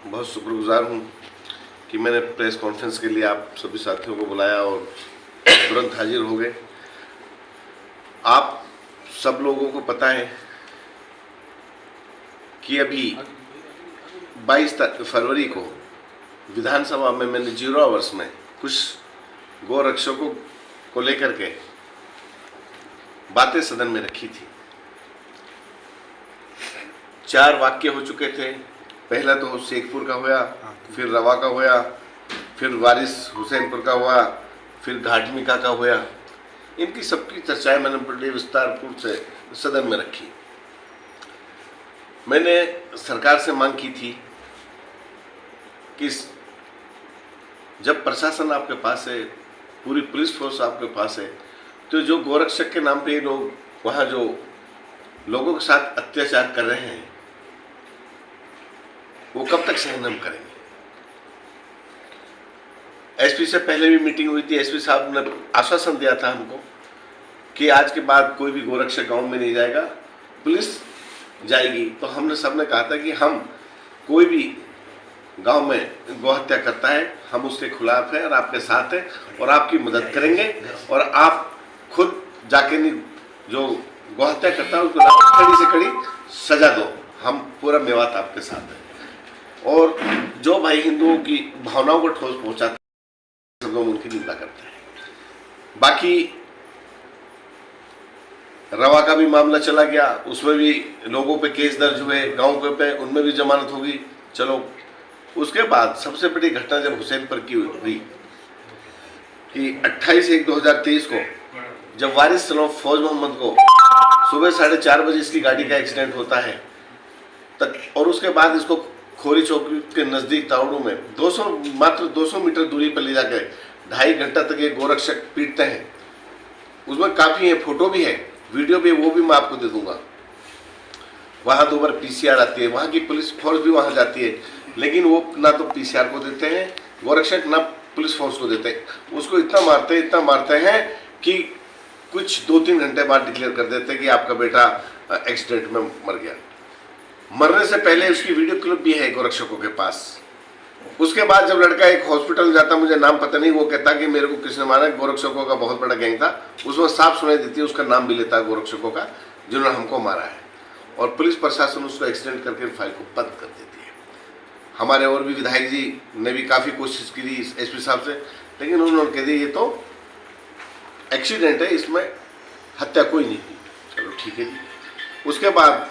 बहुत शुक्रगुजार हूँ कि मैंने प्रेस कॉन्फ्रेंस के लिए आप सभी साथियों को बुलाया और तुरंत हाजिर हो गए। आप सब लोगों को पता है कि अभी 22 फरवरी को विधानसभा में मैंने 0 आवर्स में कुछ गोरक्षकों को लेकर के बातें सदन में रखी थी। 4 वाक्य हो चुके थे। पहला तो शेखपुर का हुआ, फिर रवा का हुआ, फिर वारिस हुसैनपुर का हुआ, फिर घाटमिका का हुआ। इनकी सबकी चर्चाएं मैंने बड़े विस्तारपूर्व से सदन में रखी। मैंने सरकार से मांग की थी कि जब प्रशासन आपके पास है, पूरी पुलिस फोर्स आपके पास है, तो जो गोरक्षक के नाम पे ये लोग वहाँ जो लोगों के साथ अत्याचार कर रहे हैं वो कब तक सहन हम करेंगे। एसपी से पहले भी मीटिंग हुई थी। एसपी साहब ने आश्वासन दिया था हमको कि आज के बाद कोई भी गोरक्षक गांव में नहीं जाएगा, पुलिस जाएगी। तो हमने सबने कहा था कि हम कोई भी गांव में गोहत्या करता है हम उसके खिलाफ हैं और आपके साथ हैं और आपकी मदद करेंगे। और आप खुद जाके नहीं जो गोहत्या करता है उसको कड़ी से कड़ी सजा दो। हम पूरा मेवात आपके साथ हैं। और जो भाई हिंदुओं की भावनाओं को ठोस पहुंचाते हैं सब लोग उनकी निंदा करते हैं। बाकी रवा का भी मामला चला गया, उसमें भी लोगों पे केस दर्ज हुए, गांव के पे उनमें भी जमानत होगी। चलो, उसके बाद सबसे बड़ी घटना जब हुसैनपुर की हुई कि 28/1/2023 को जब वारिस सलोफ फौज मोहम्मद को सुबह 4:30 बजे इसकी गाड़ी का एक्सीडेंट होता है तक, और उसके बाद इसको खोरी चौकी के नजदीक तावड़ू में मात्र 200 मीटर दूरी पर ले जाकर 2.5 घंटा तक ये गोरक्षक पीटते हैं। उसमें काफी है, फोटो भी है, वीडियो भी है, वो भी मैं आपको दे दूंगा। वहां 2 बार पीसीआर आती है, वहां की पुलिस फोर्स भी वहां जाती है, लेकिन वो ना तो पीसीआर को देते हैं गोरक्षक, ना पुलिस फोर्स को देते हैं। उसको इतना मारते हैं कि कुछ 2-3 घंटे बाद डिक्लेयर कर देते हैं कि आपका बेटा एक्सीडेंट में मर गया। मरने से पहले उसकी वीडियो क्लिप भी है गोरक्षकों के पास। उसके बाद जब लड़का एक हॉस्पिटल जाता, मुझे नाम पता नहीं, वो कहता कि मेरे को किसने मारा, गोरक्षकों का बहुत बड़ा गैंग था। उसमें साफ सुनाई देती है, उसका नाम भी लेता है गोरक्षकों का जिन्होंने हमको मारा है। और पुलिस प्रशासन उसको एक्सीडेंट करके फाइल को बंद कर देती है। हमारे और भी विधायक जी ने भी काफ़ी कोशिश की थी एसपी साहब से, लेकिन उन्होंने कह दिया ये तो एक्सीडेंट है, इसमें हत्या कोई नहीं थी। चलो ठीक है जी। उसके बाद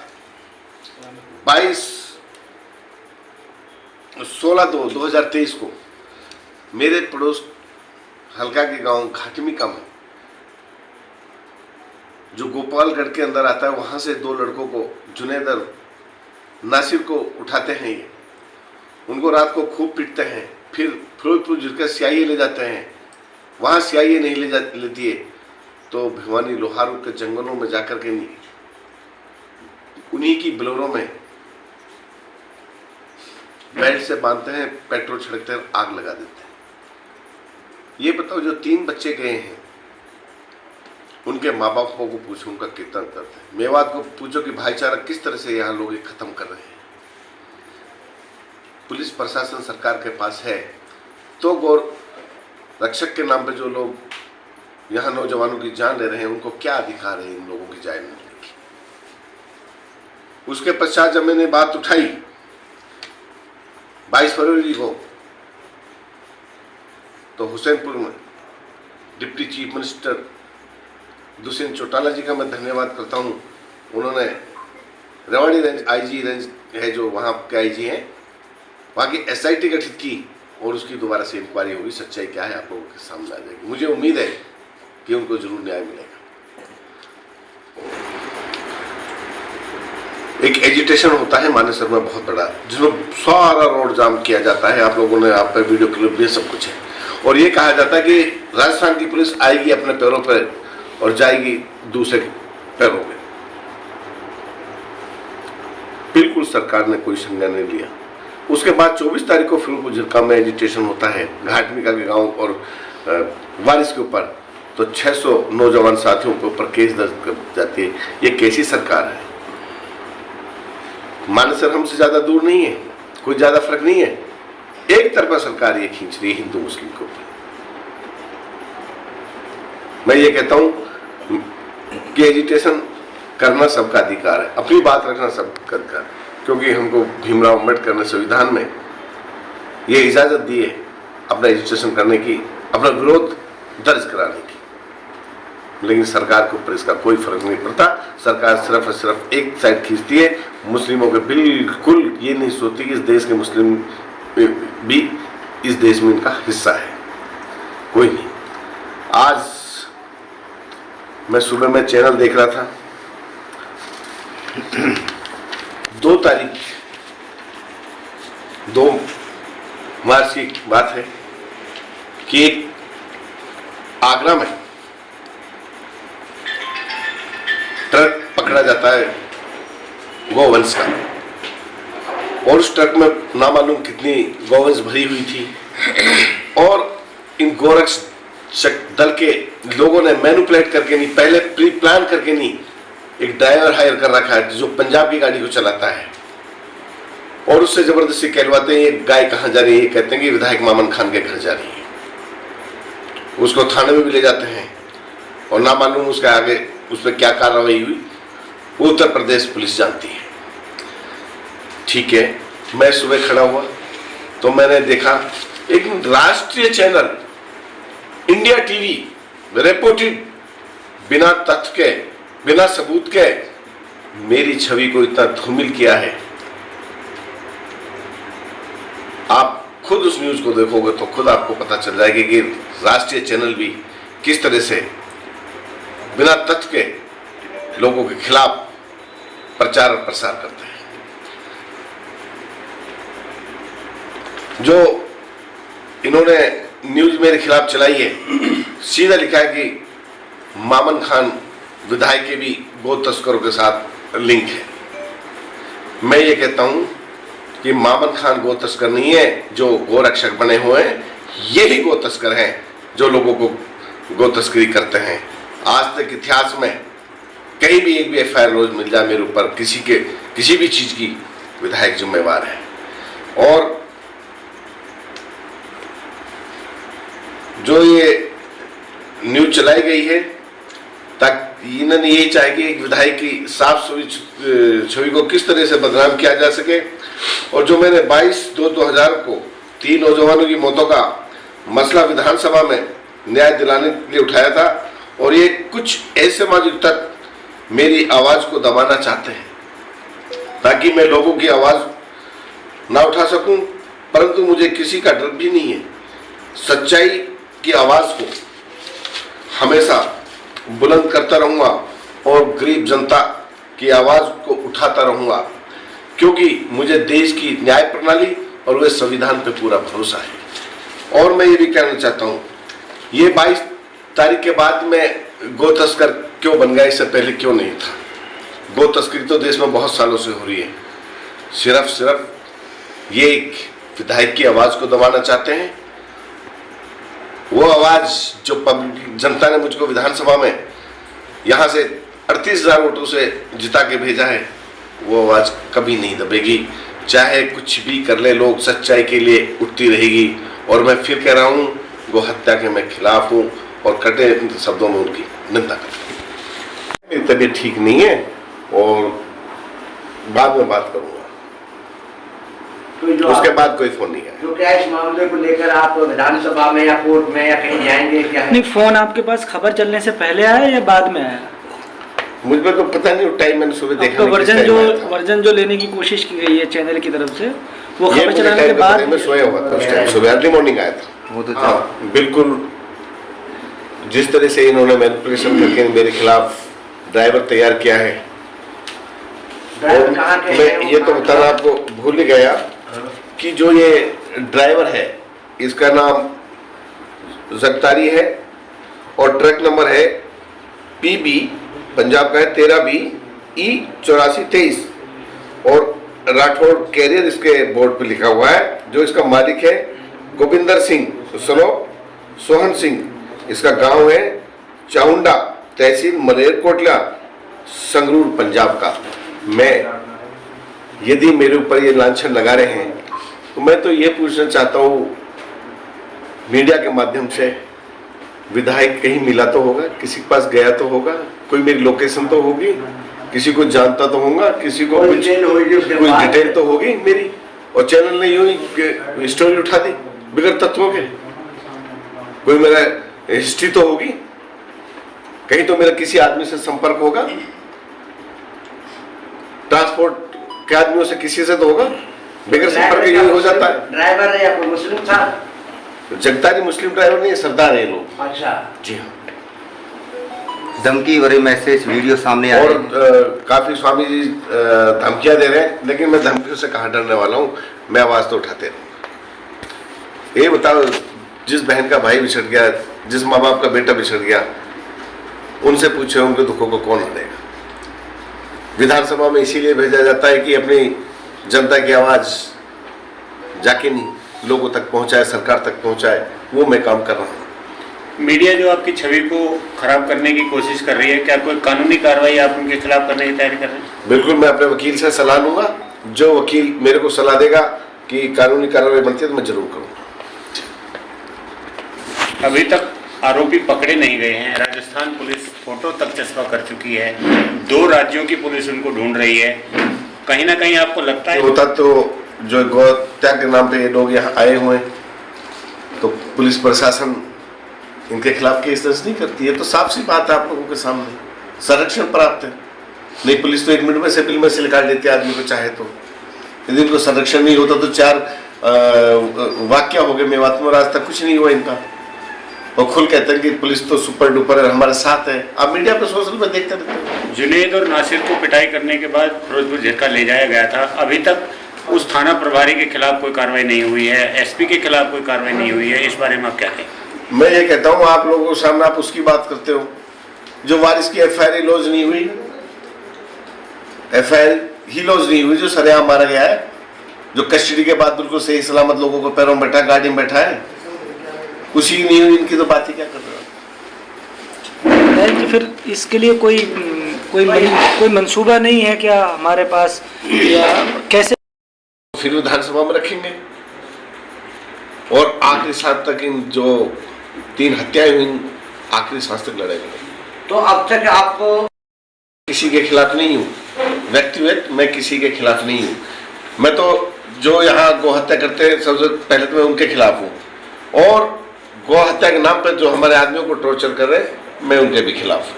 16/2/2023 को मेरे पड़ोस हल्का के गांव घाटमिका में जो गोपालगढ़ के अंदर आता है, वहां से 2 लड़कों को जुनैद और नासिर को उठाते हैं। ये उनको रात को खूब पीटते हैं, फिर फिरोजपुर जिसका सीआईए ले जाते हैं। वहां सीआईए नहीं लेती है तो भिवानी लोहारू के जंगलों में जाकर के उन्हीं की बोलेरो में बेल्ट से बांधते हैं, पेट्रोल छिड़कते हैं, आग लगा देते हैं। ये बताओ, जो 3 बच्चे गए हैं उनके माँ बापों को पूछो उनका कितना दर्द है। मेवात को पूछो कि भाईचारा किस तरह से यहाँ लोग खत्म कर रहे हैं। पुलिस प्रशासन सरकार के पास है तो गौर रक्षक के नाम पे जो लोग यहाँ नौजवानों की जान ले रहे हैं उनको क्या अधिकार है इन लोगों की जान लेने की। उसके पश्चात जब मैंने बात उठाई 22 फरवरी को, तो हुसैनपुर में deputy chief minister Dushyant Chautala ji का मैं धन्यवाद करता हूं। उन्होंने रेवाड़ी रेंज आईजी रेंज है जो वहां के आईजी हैं, वहां की एसआईटी गठित की और उसकी दोबारा से इंक्वायरी होगी। सच्चाई क्या है आप लोगों के सामने आ जाएगी। मुझे उम्मीद है कि उनको जरूर न्याय मिलेगा। एक एजिटेशन होता है मानेसर में बहुत बड़ा, जिसमें सारा रोड जाम किया जाता है। आप लोगों ने आप पे वीडियो क्लिप भी सब कुछ है। और ये कहा जाता है कि राजस्थान की पुलिस आएगी अपने पैरों पर और जाएगी दूसरे पैरों में। बिल्कुल सरकार ने कोई संज्ञान नहीं लिया। उसके बाद 24 तारीख को फिरोजपुर जिला में एजिटेशन होता है घाटमिका के गांव और वारिस के ऊपर, तो 600 नौजवान साथियों के ऊपर केस दर्ज कर जाती है। ये कैसी सरकार है? मानेसर हमसे ज्यादा दूर नहीं है। कोई ज्यादा फर्क नहीं है। एक तरफा सरकार ये खींच रही है हिंदू मुस्लिम के ऊपर। मैं ये कहता हूं कि एजिटेशन करना सबका अधिकार है, अपनी बात रखना सबका अधिकार है, क्योंकि हमको भीमराव अम्बेडकर ने संविधान में ये इजाजत दी है अपना एजिटेशन करने की, अपना विरोध दर्ज कराने की। लेकिन सरकार के ऊपर इसका कोई फर्क नहीं पड़ता। सरकार सिर्फ और सिर्फ एक साइड खींचती है, मुस्लिमों के बिल्कुल ये नहीं सोचती कि इस देश के मुस्लिम भी इस देश में इनका हिस्सा है, कोई नहीं। आज मैं सुबह में चैनल देख रहा था, 2 तारीख 2 मार्च की बात है कि एक आगरा में ट्रक पकड़ा जाता है गौवंश का, और उस ट्रक में नामालूम कितनी गौवंश भरी हुई थी, और इन गोरक्षक दल के लोगों ने मैनिपुलेट करके नहीं, पहले प्री प्लान करके नहीं, एक ड्राइवर हायर कर रखा है जो पंजाब की गाड़ी को चलाता है, और उससे जबरदस्ती कहलवाते हैं ये गाय कहाँ जा रही है, कहते हैं कि विधायक मामन खान के घर जा रही है। उसको थाने में भी ले जाते हैं, और ना मालूम उसका आगे उस पर क्या कार्रवाई हुई वो उत्तर प्रदेश पुलिस जानती है। ठीक है, मैं सुबह खड़ा हुआ तो मैंने देखा एक राष्ट्रीय चैनल इंडिया टीवी रिपोर्टेड बिना तथ्य के, बिना सबूत के मेरी छवि को इतना धूमिल किया है। आप खुद उस न्यूज को देखोगे तो खुद आपको पता चल जाएगा कि राष्ट्रीय चैनल भी किस तरह से बिना तथ्य के लोगों के खिलाफ प्रचार और प्रसार करते हैं। जो इन्होंने न्यूज मेरे खिलाफ चलाई है, सीधा लिखा है कि मामन खान विधायक के भी गो तस्करों के साथ लिंक है। मैं ये कहता हूं कि मामन खान गो तस्कर नहीं है जो गो रक्षक बने हुए हैं, ये ही गो तस्कर हैं जो लोगों को गो तस्करी करते हैं। आज तक इतिहास में कहीं भी एक भी एफआईआर रोज मिल जाए मेरे ऊपर किसी भी चीज की, विधायक जिम्मेवार है। और जो ये न्यूज चलाई गई है ताकि इन्होंने यही चाहे कि एक विधायक की साफ छवि को किस तरह से बदनाम किया जा सके। और जो मैंने 22/2/2000 को 3 नौजवानों की मौतों का मसला विधानसभा में न्याय दिलाने के लिए उठाया था, और ये कुछ ऐसे सामाजिक तत्व मेरी आवाज को दबाना चाहते हैं ताकि मैं लोगों की आवाज ना उठा सकूं, परंतु मुझे किसी का डर भी नहीं है। सच्चाई की आवाज को हमेशा बुलंद करता रहूंगा और गरीब जनता की आवाज को उठाता रहूंगा, क्योंकि मुझे देश की न्याय प्रणाली और वे संविधान पे पूरा भरोसा है। और मैं ये भी कहना चाहता हूं, ये 22 तारीख के बाद में गो तस्कर क्यों बन गया, इससे पहले क्यों नहीं था। गो तस्करी तो देश में बहुत सालों से हो रही है। सिर्फ ये एक विधायक की आवाज को दबाना चाहते हैं। वो आवाज जो पब्लिक जनता ने मुझको विधानसभा में यहां से 38,000 वोटों से जिता के भेजा है, वो आवाज कभी नहीं दबेगी। चाहे कुछ भी कर ले लोग, सच्चाई के लिए उठती रहेगी। और मैं फिर कह रहा हूं, गो हत्या के मैं खिलाफ हूं और कटे शब्दों में उनकी निंदा करता हूं। मेरी तबीयत ठीक नहीं है और बाद में बात करूंगा। तो उसके बाद कोई फोन नहीं है। तो क्या इस मामले को लेकर आप विधानसभा में या कोर्ट में या कहीं जाएंगे क्या है? नहीं, फोन आपके पास खबर चलने से पहले आया या बाद में आया? मुझे तो पता नहीं, टाइम मैंने सुबह देखा। तो वर्जन जो लेने की कोशिश की गई है चैनल की तरफ से, वो खबर चलाने के बाद मैं सोया हुआ था उस टाइम, सुबह अर्ली मॉर्निंग आया था। वो तो बिल्कुल जिस तरह से इन्होंने मैनिपुलेशन करके मेरे खिलाफ ड्राइवर तैयार किया है, मैं ये तो बताना आपको भूल ही गया कि जो ये ड्राइवर है इसका नाम जगतारी है और ट्रक नंबर है PB पंजाब का है 13B/E8423 और राठौड़ कैरियर इसके बोर्ड पे लिखा हुआ है। जो इसका मालिक है गोविंदर सिंह सनो सोहन सिंह, इसका गांव है चाउंडा, तहसील मलेरकोटला, संगरूर पंजाब का। मैं यदि मेरे ऊपर ये लांछन लगा रहे हैं तो मैं तो ये पूछना चाहता हूँ मीडिया के माध्यम से, विधायक कहीं मिला तो होगा, किसी के पास गया तो होगा, कोई मेरी लोकेशन तो होगी, किसी को जानता तो होगा, किसी को कुछ डिटेल तो होगी मेरी, और चैनल ने यूं ही स्टोरी उठा दी बिगड़ तत्वों के। कोई मेरा हिस्ट्री तो होगी, कहीं तो मेरा किसी आदमी से संपर्क होगा, ट्रांसपोर्ट के आदमियों से किसी से तो होगा, बिगड़ संपर्क यूं हो जाता है। ड्राइवर है या कोई मुस्लिम था? जगतारी मुस्लिम ड्राइवर नहीं है, सरदार है लोग। अच्छा जी हाँ। धमकी भरे मैसेज वीडियो सामने आए और काफी स्वामी जी धमकियां दे रहे हैं, लेकिन मैं धमकियों से कहाँ डरने वाला हूँ, मैं आवाज तो उठाते रहूँगा। ये बताओ, जिस बहन का भाई बिछड़ गया, जिस माँ बाप का बेटा बिछड़ गया, उनसे पूछे उनके दुखों को कौन हरेगा? विधानसभा में इसीलिए भेजा जाता है कि अपनी जनता की आवाज जाके नहीं लोगों तक पहुंचाए, सरकार तक पहुंचाए। वो मैं काम कर रहा हूँ। मीडिया जो आपकी छवि को खराब करने की कोशिश कर रही है, क्या कोई कानूनी कार्रवाई आप उनके खिलाफ करने की तैयारी कर रहे हैं? बिल्कुल, मैं अपने वकील से सलाह लूंगा, जो वकील मेरे को सलाह देगा कि कानूनी कार्रवाई बनती है तो मैं जरूर करूँगा। अभी तक आरोपी पकड़े नहीं गए हैं। राजस्थान पुलिस फोटो तक चस्पा कर चुकी है, 2 राज्यों की पुलिस उनको ढूंढ रही है। कहीं ना कहीं आपको लगता है होता तो जो गौहत्या के नाम पे ये लोग यहाँ आए हुए हैं, तो पुलिस प्रशासन इनके खिलाफ केस दर्ज नहीं करती है, तो साफ सी बात है आप लोगों के सामने, संरक्षण प्राप्त है। नहीं, पुलिस तो 1 मिनट में सिविल में से निकाल देती है आदमी को चाहे तो। यदि इनको संरक्षण नहीं होता तो 4 वाक्य हो गए मेवात में, आज तक कुछ नहीं हुआ इनका। और खुल कहते हैं कि पुलिस तो सुपर डुपर है, हमारे साथ है। आप मीडिया पे सोशल में देखते रहते हैं। जुनैद और नासिर को पिटाई करने के बाद फिरोजपुर झिरका ले जाया गया था, अभी तक उस थाना प्रभारी के खिलाफ कोई कार्रवाई नहीं हुई है, एसपी के खिलाफ कोई कार्रवाई नहीं हुई है। इस बारे में आप क्या कहें? मैं ये कहता हूँ, आप लोगों के सामने आप उसकी बात करते हो जो वारिस की FIR लॉज नहीं हुई, FIR ही लॉज नहीं हुई, जो सरेआम मारा गया है, जो कस्टडी के बाद बिल्कुल सही सलामत लोगों को पैरों में बैठा, गाड़ी में बैठा है, उसी नहीं हुई। इनकी तो बात ही क्या कर रहे हो? कि फिर इसके लिए कोई मंसूबा नहीं है क्या हमारे पास, या कैसे? फिर विधानसभा में रखेंगे और आखिरी सांस तक इन जो 3 हत्याएं हुई, आखिरी सांस तक लड़ेंगे। तो अब तक आपको किसी के खिलाफ नहीं हूँ, व्यक्तिगत मैं किसी के खिलाफ नहीं हूँ। मैं तो जो यहाँ गौ हत्या करते हैं सबसे पहले तो मैं उनके खिलाफ हूँ, और गौ हत्या के नाम पर जो हमारे आदमियों को टॉर्चर कर रहे हैं मैं उनके भी खिलाफ हूँ।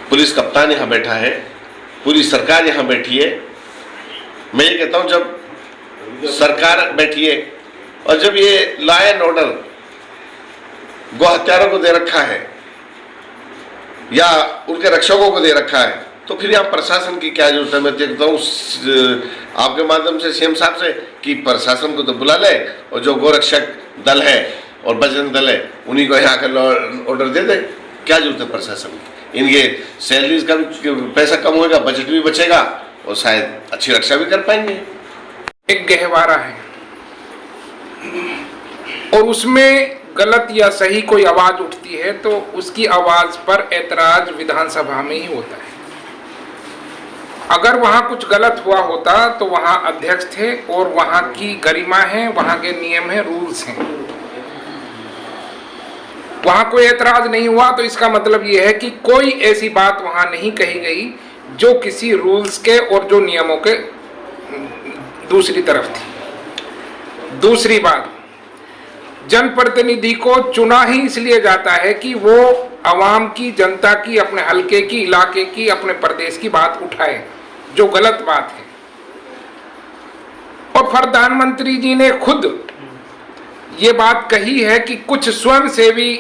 पुलिस कप्तान यहाँ बैठा है, पूरी सरकार यहाँ बैठी है। मैं ये कहता हूँ, जब सरकार बैठी है और जब ये लॉ एंड ऑर्डर गौ हत्यारों को दे रखा है या उनके रक्षकों को दे रखा है, तो फिर यहाँ प्रशासन की क्या जरूरत है? मैं देखता हूँ आपके माध्यम से CM साहब से कि प्रशासन को तो बुला ले, और जो गोरक्षक दल है और बजरंग दल है उन्हीं को यहाँ का ऑर्डर दे दे। क्या जरूरत है प्रशासन की? इनके सैलरीज का भी पैसा कम होगा, बजट भी बचेगा, और शायद अच्छी रक्षा भी कर पाएंगे। एक गहवारा है और उसमें गलत या सही कोई आवाज उठती है तो उसकी आवाज पर ऐतराज विधानसभा में ही होता है। अगर वहां कुछ गलत हुआ होता तो वहां अध्यक्ष थे और वहां की गरिमा है, वहां के नियम है, रूल्स हैं। वहां कोई ऐतराज नहीं हुआ तो इसका मतलब यह है कि कोई ऐसी बात वहां नहीं कही गई जो किसी रूल्स के और जो नियमों के दूसरी तरफ थी। दूसरी बात, जनप्रतिनिधि को चुना ही इसलिए जाता है कि वो आवाम की, जनता की, अपने हलके की, इलाके की, अपने प्रदेश की बात उठाए, जो गलत बात है। और प्रधानमंत्री जी ने खुद ये बात कही है कि कुछ स्वयंसेवी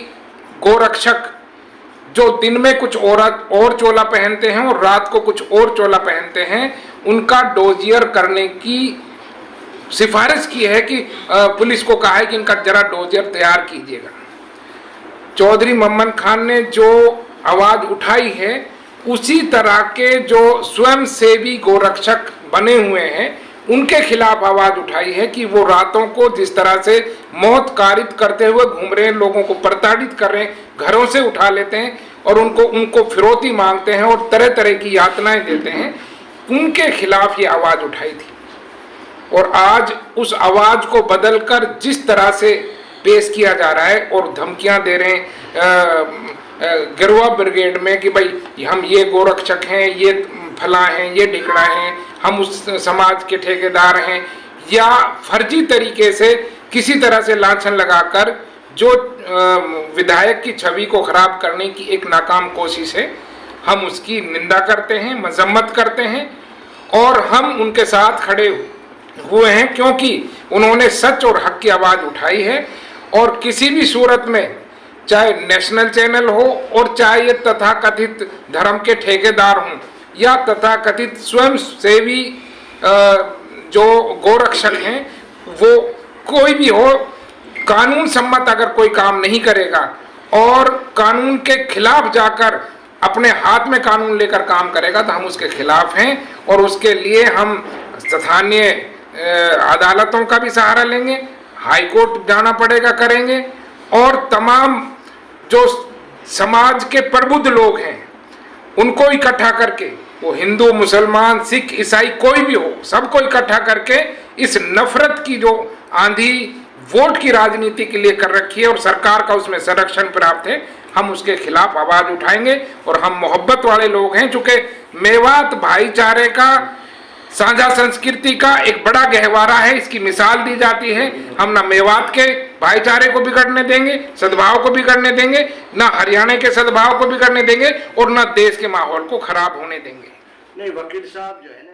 गोरक्षक जो दिन में कुछ और चोला पहनते हैं और रात को कुछ और चोला पहनते हैं, उनका डोजियर करने की सिफारिश की है कि पुलिस को कहा है कि इनका जरा डोजियर तैयार कीजिएगा। चौधरी मम्मन खान ने जो आवाज उठाई है, उसी तरह के जो स्वयंसेवी गोरक्षक बने हुए हैं उनके खिलाफ आवाज उठाई है कि वो रातों को जिस तरह से मौत कारित करते हुए घूम रहे हैं, लोगों को प्रताड़ित कर रहे हैं, घरों से उठा लेते हैं और उनको फिरौती मांगते हैं और तरह तरह की यातनाएं देते हैं, उनके खिलाफ ये आवाज उठाई थी। और आज उस आवाज को बदलकर जिस तरह से पेश किया जा रहा है और धमकियां दे रहे हैं गिरवा ब्रिगेड में कि भाई हम ये गोरक्षक हैं, ये फला हैं, ये ढिकड़ा हैं, हम उस समाज के ठेकेदार हैं, या फर्जी तरीके से किसी तरह से लांछन लगाकर जो विधायक की छवि को खराब करने की एक नाकाम कोशिश है, हम उसकी निंदा करते हैं, मजम्मत करते हैं और हम उनके साथ खड़े हुए हैं, क्योंकि उन्होंने सच और हक की आवाज उठाई है। और किसी भी सूरत में, चाहे नेशनल चैनल हो और चाहे ये तथाकथित धर्म के ठेकेदार हों या तथाकथित स्वयंसेवी जो गोरक्षक हैं, वो कोई भी हो, कानून सम्मत अगर कोई काम नहीं करेगा और कानून के खिलाफ जाकर अपने हाथ में कानून लेकर काम करेगा तो हम उसके खिलाफ हैं और उसके लिए हम स्थानीय अदालतों का भी सहारा लेंगे, हाई कोर्ट जाना पड़ेगा, करेंगे, और तमाम जो समाज के प्रबुद्ध लोग हैं उनको इकट्ठा करके, वो हिंदू, मुसलमान, सिख, ईसाई कोई भी हो, सबको इकट्ठा करके इस नफरत की जो आंधी वोट की राजनीति के लिए कर रखी है और सरकार का उसमें संरक्षण प्राप्त है, हम उसके खिलाफ आवाज उठाएंगे। और हम मोहब्बत वाले लोग हैं, चूंकि मेवात भाईचारे का, साझा संस्कृति का एक बड़ा गहवारा है, इसकी मिसाल दी जाती है। हम ना मेवात के भाईचारे को बिगड़ने देंगे, सद्भाव को बिगड़ने देंगे, ना हरियाणा के सद्भाव को बिगड़ने देंगे और ना देश के माहौल को खराब होने देंगे। नहीं, वकील साहब जो है